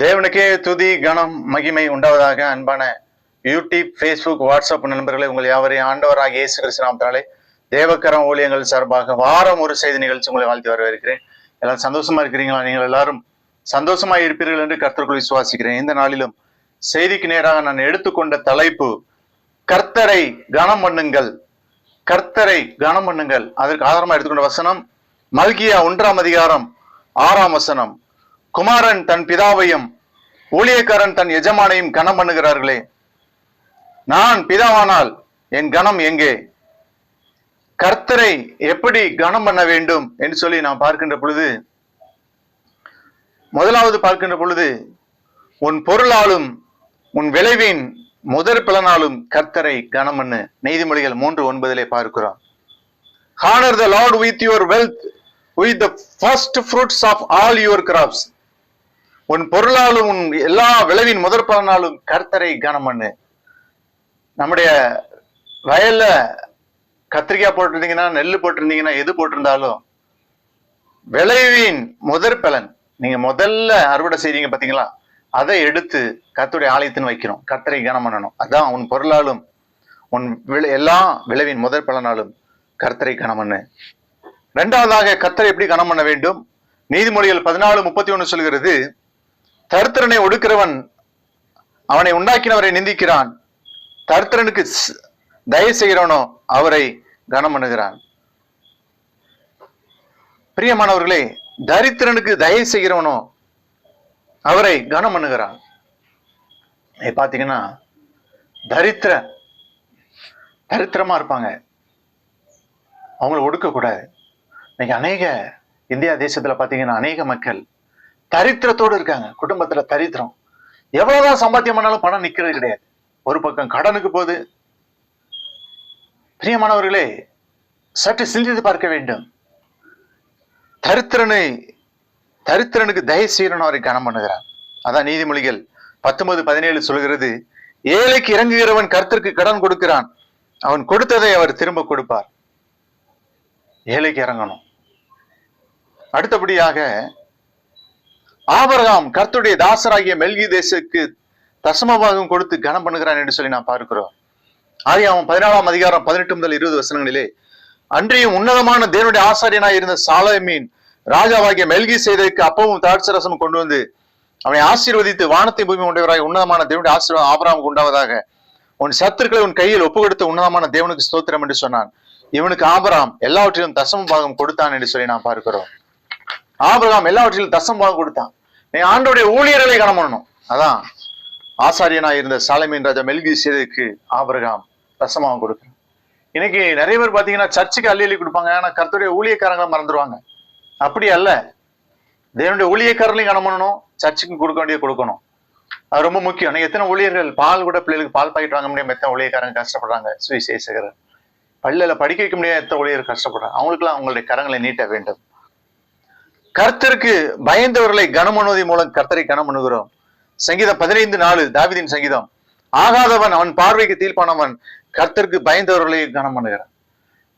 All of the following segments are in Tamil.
தேவனுக்கே துதி கனம் மகிமை உண்டாவதாக. அன்பான யூடியூப், ஃபேஸ்புக், வாட்ஸ்அப் நண்பர்களை உங்கள் யாவரையும் ஆண்டவராக இயேசு கிறிஸ்து நாமத்தினாலே தேவக்கரம் ஊழியங்கள் சார்பாக வாரம் ஒரு செய்தி நிகழ்ச்சி உங்களை வாழ்த்தி வரவேற்கிறேன். எல்லாரும் சந்தோஷமா இருக்கிறீங்களா? நீங்கள் எல்லாரும் சந்தோஷமா இருப்பீர்கள் என்று கர்த்தருக்குள் விசுவாசிக்கிறேன். இந்த நாளிலும் செய்திக்கு நேராக நான் எடுத்துக்கொண்ட தலைப்பு, கர்த்தரை கனம் பண்ணுங்கள். கர்த்தரை கனம் பண்ணுங்கள். அதற்கு ஆதாரமா எடுத்துக்கொண்ட வசனம் மல்கியா 1:6 குமாரன் தன் பிதாவையும் ஊழியக்காரன் தன் எஜமானையும் கனம் பண்ணுகிறார்களே, நான் பிதாவானால் என் கனம் எங்கே? கர்த்தரை எப்படி கனம் பண்ண வேண்டும் என்று சொல்லி நாம் பார்க்கின்ற பொழுது, முதலாவது பார்க்கின்ற பொழுது, உன் பொருளாலும் உன் விளைவின் முதற் பலனாலும் கர்த்தரை கனம் பண்ணு. நீதிமொழிகள் 3:9 பார்க்கிறோம். Honor the Lord with your wealth, with the first fruits of all your crops. உன் பொருளாலும் உன் எல்லா விளைவின் முதற் பலனாலும் கர்த்தரை கனம் பண்ணு. நம்முடைய வயல்ல கத்திரிக்காய் போட்டிருந்தீங்கன்னா, நெல் போட்டிருந்தீங்கன்னா, எது போட்டிருந்தாலும் விளைவின் முதற் பலன், நீங்க முதல்ல அறுவடை செய்றீங்க பாத்தீங்களா, அதை எடுத்து கர்த்தருடைய ஆலயத்தின் வைக்கணும். கர்த்தரை கனம் பண்ணணும். அதான் உன் பொருளாலும் உன் எல்லா விளைவின் முதற் பலனாலும் கர்த்தரை கனம் பண்ணு. இரண்டாவதாக கர்த்தரை எப்படி கனம் பண்ண வேண்டும்? நீதிமொழிகள் 14:31 சொல்கிறது, தரித்திரனை ஒடுக்கிறவன் அவனை உண்டாக்கினவரை நிந்திக்கிறான், தரித்திரனுக்கு தயவு செய்கிறவனோ அவரை கனம் பண்ணுகிறான். பிரியமானவர்களே, தரித்திரனுக்கு தயவு செய்கிறவனோ அவரை கனம் பண்ணுகிறான். பாத்தீங்கன்னா தரித்திரமா இருப்பாங்க, அவங்கள ஒடுக்க கூடாது. இன்னைக்கு அநேக இந்தியா தேசத்துல பாத்தீங்கன்னா அநேக மக்கள் தரித்திரத்தோடு இருக்காங்க. குடும்பத்துல தரித்திரம், எவ்வளவுதான் சம்பாத்தியம் பண்ணாலும் பணம் நிக்கிறது கிடையாது. ஒரு பக்கம் கடனுக்கு போகுது. பிரியமானவர்களே, சற்று சிந்தித்து பார்க்க வேண்டும். தரித்திரனுக்கு தயவு செய்யணும் அவரை கனம் பண்ணுகிறான். அதான் நீதிமொழிகள் 19:17 சொல்கிறது, ஏழைக்கு இறங்குகிறவன் கர்த்தருக்கு கடன் கொடுக்கிறான், அவன் கொடுத்ததை அவர் திரும்ப கொடுப்பார். ஏழைக்கு இறங்கணும். அடுத்தபடியாக ஆபிரகாம் கர்த்தருடைய தாசராகிய மெல்கிதேசுக்கு தசமபாகம் கொடுத்து கனம் பண்ணுகிறான் என்று சொல்லி நாம் பார்க்கிறோம். ஆதியாகமம் 14:18-20 அன்றியும் உன்னதமான தேவனுடைய ஆசாரியனாய் இருந்த சாலமீன் ராஜாவாகிய மெல்கிசேதேக்கு அப்பமும் திராட்சரசமும் கொண்டு வந்து அவனை ஆசீர்வதித்து, வானத்தை பூமி உடையவராய் உன்னதமான தேவனுடைய ஆசீர்வாதம் ஆபிரகாமுக்கு உண்டாவதாக, உன் சத்துருக்களை உன் கையில் ஒப்பு கொடுத்த உன்னதமான தேவனுக்கு ஸ்தோத்திரம் என்று சொன்னான். இவனுக்கு ஆபிரகாம் எல்லாவற்றிலும் தசம பாகம் கொடுத்தான் என்று சொல்லி நாம் பார்க்கிறோம். ஆபிரகாம் எல்லாவற்றிலும் தசம பாகம் கொடுத்தான். நீ ஆண்டோடைய ஊழியர்களை கனம் பண்ணணும். அதான் ஆசாரியனாய் இருந்த சாலமீன் ராஜா மெல்கிசேதேக்கு ஆபிரகாம் தசமாகம் கொடுக்கிறான். இன்னைக்கு நிறைய பேர் பாத்தீங்கன்னா சர்ச்சுக்கு அள்ளி கொடுப்பாங்க, ஆனா கர்த்தருடைய ஊழியக்காரங்களை மறந்துடுவாங்க. அப்படி அல்ல, தேவனுடைய ஊழியக்காரர்களையும் கனம் பண்ணணும், சர்ச்சுக்கு கொடுக்க வேண்டிய கொடுக்கணும். அது ரொம்ப முக்கியம். எத்தனை ஊழியர்கள் பால் கூட பிள்ளைகளுக்கு பால் பாக்கெட் வாங்க முடியாம எத்தனை ஊழியக்காரங்க கஷ்டப்படுறாங்க. சுவிசேஷகர் பள்ளியில படிக்க வைக்க முடியாத எத்தனை ஊழியர் கஷ்டப்படுறாங்க. அவங்களுக்குலாம் அவங்களுடைய கரங்களை நீட்ட வேண்டும். கர்த்தருக்கு பயந்தவர்களை கனம் பண்ணுவதன் மூலம் கர்த்தரை கனம் பண்ணுகிறோம். சங்கீதம் 15:4 தாவீதின் சங்கீதம், ஆகாதவன் அவன் பார்வைக்கு தீர்ப்பானவன் கர்த்தருக்கு பயந்தவர்களை கனம் பண்ணுகிறான்.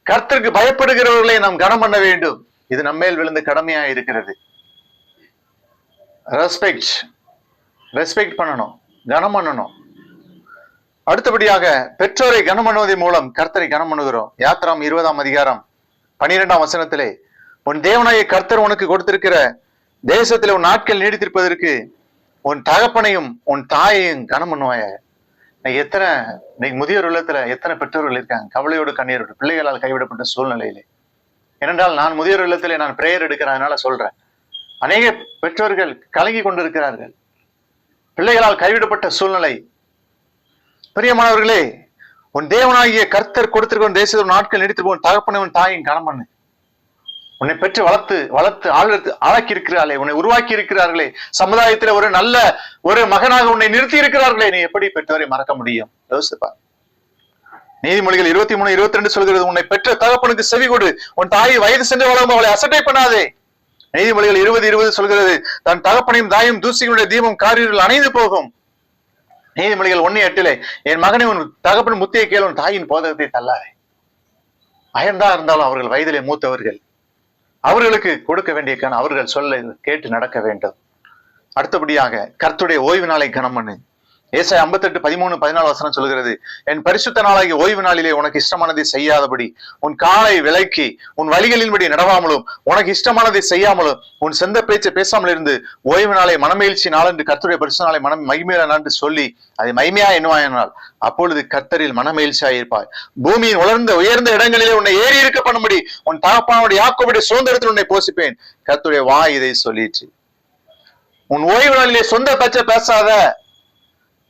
கர்த்தருக்கு பயப்படுகிறவர்களை நாம் கனம் பண்ண வேண்டும். இது நம்மேல் விழுந்த கடமையா இருக்கிறது. ரெஸ்பெக்ட் பண்ணணும், கனம் பண்ணணும். அடுத்தபடியாக பெற்றோரை கனம் பண்ணுவதன் மூலம் கர்த்தரை கனம் பண்ணுகிறோம். யாத்திராம் 20:12 உன் தேவனாய கர்த்தர் உனக்கு கொடுத்திருக்கிற தேசத்துல உன் நாட்கள் நீடித்திருப்பதற்கு உன் தகப்பனையும் உன் தாயையும் கனம் பண்ணுவாய. இன்னைக்கு முதியோர் இல்லத்துல எத்தனை பெற்றோர்கள் இருக்காங்க, கவலையோடு கண்ணீரோடு, பிள்ளைகளால் கைவிடப்பட்ட சூழ்நிலையிலே. ஏனென்றால் நான் முதியோர் இல்லத்திலே நான் பிரேயர் எடுக்கிறேன், அதனால சொல்றேன். அநேக பெற்றோர்கள் கலங்கி கொண்டிருக்கிறார்கள், பிள்ளைகளால் கைவிடப்பட்ட சூழ்நிலை. பிரியமானவர்களே, உன் தேவனாகிய கர்த்தர் கொடுத்திருக்கும் தேசத்தில் நாட்கள் நீடித்து உன் தகப்பனை உன் தாயின் கனம் பண்ணு. உன்னை பெற்று வளர்த்து ஆளாக்கி இருக்கிறார்களே, உன்னை உருவாக்கி இருக்கிறார்களே, சமுதாயத்துல ஒரு நல்ல ஒரு மகனாக உன்னை நிறுத்தி இருக்கிறார்களே, நீ எப்படி பெற்றோரை மறக்க முடியும்? யோசிப்பா. நீதிமொழிகள் 23:22 சொல்கிறது, உன்னை பெற்ற தகப்பனுக்கு செவி கொடு, உன் தாயை வயது சென்று வளரும் அவளை அசட்டை பண்ணாதே. நீதிமொழிகள் 20:20 சொல்கிறது, தன் தகப்பனையும் தாயும் தூசிகளுடைய தீபம் காரில் அணைந்து போகும். நீதிமொழிகள் 1:8 என் மகனை உன் தகப்பன் முத்தியை கேள், உன் தாயின் போதகத்தை தள்ளாதே. அயர்ந்தா இருந்தாலும் அவர்கள் வயதிலே மூத்தவர்கள், அவர்களுக்கு கொடுக்க வேண்டிய அவர்கள் சொல்ல கேட்டு நடக்க வேண்டும். அடுத்தபடியாக கர்த்தருடைய ஓய்வு நாளை கனம் பண்ணு. ஏசாயா 58:13-14 சொல்கிறது, என் பரிசுத்த நாளாகிய ஓய்வு நாளிலே உனக்கு இஷ்டமானதை செய்யாதபடி உன் காலை விலக்கி உன் வழிகளின்படி நடவாமலும் உனக்கு இஷ்டமானதை செய்யாமலும் உன் சொந்த பேச்சை பேசாமல் இருந்து ஓய்வு நாளை மனமகிழ்ச்சி நாள் என்று கர்த்தருடைய பரிசுத்த நாளை மகிமையான நாள் என்று சொல்லி அதை மகிமையா எண்ணுவாயினால் அப்பொழுது கர்த்தரில் மனமகிழ்ச்சியாயிருப்பாய். பூமியின் உயர்ந்த இடங்களிலே உன்னை ஏறி இருக்க பண்ணும்படி உன் தகப்பனுடைய யாக்கோபுடைய சுதந்திரத்தில் உன்னை போசிப்பேன். கர்த்தருடைய வாய் இதை சொல்லிச்சு. உன் ஓய்வு நாளிலே சொந்த பேச்சை பேசாத,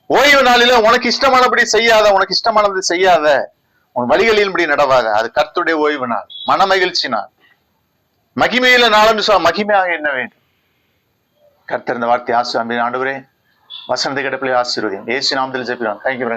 ஓய்வு நாளில உனக்கு இஷ்டமானபடி செய்யாத, உனக்கு இஷ்டமானது செய்யாத, உன் வழிகளின்படி நடவாத. அது கர்த்தருடைய ஓய்வு நாள், மன மகிழ்ச்சி நாள், மகிமையில நாள் மகிமையாக என்ன வேண்டும். கர்த்தர் இந்த வார்த்தை ஆசீர்வதிங்க. ஆண்டவரே, வசனத்தை கேட்ட பிள்ளை ஆசீர்வதிங்க. இயேசு நாமத்தில் ஜெபிக்கிறோம். தேங்க்யூ.